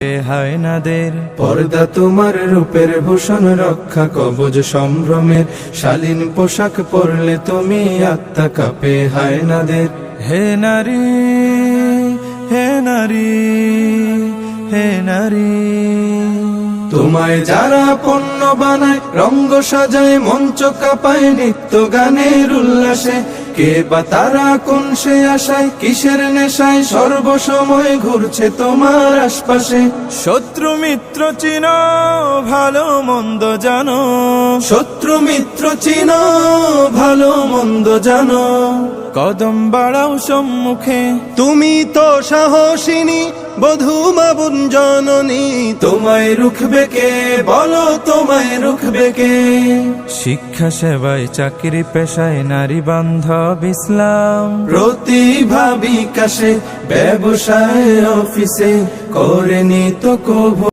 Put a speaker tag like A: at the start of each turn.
A: হায়নাদের
B: পর্দা তোমার রূপের ভূষণ, রক্ষা কবচ সম্ভ্রমের শালীন পোশাক পরলে তুমি আত্মা কাঁপে হায়নাদের।
A: হে নারী, হে নারী, হে নারী,
B: তোমায় যারা পণ্য বানায়, রঙ্গ সাজায়, মঞ্চ কাঁপায়, নিত্য গানের উল্লাসে, কে বা তারা কোন সে আশায়, কিসের নেশায় সর্বসময় ঘুরছে তোমার আশপাশে।
A: শত্রু মিত্র চিনো, ভালো মন্দ জানো,
B: শত্রু মিত্র চিনো, ভালো মন্দ জানো,
A: কদম বাড়াও সম্মুখে,
B: তুমি তো সাহসিনী বধূ মাবুন জননী, তোমায় রুখবে কে, বলো তোমায় রুখবে কে।
A: শিক্ষা সেবায় চাকরি পেশায় নারী বান্ধব ইসলাম,
B: প্রতিভা বিকাশে ব্যবসায় অফিসে করেনি তো কভু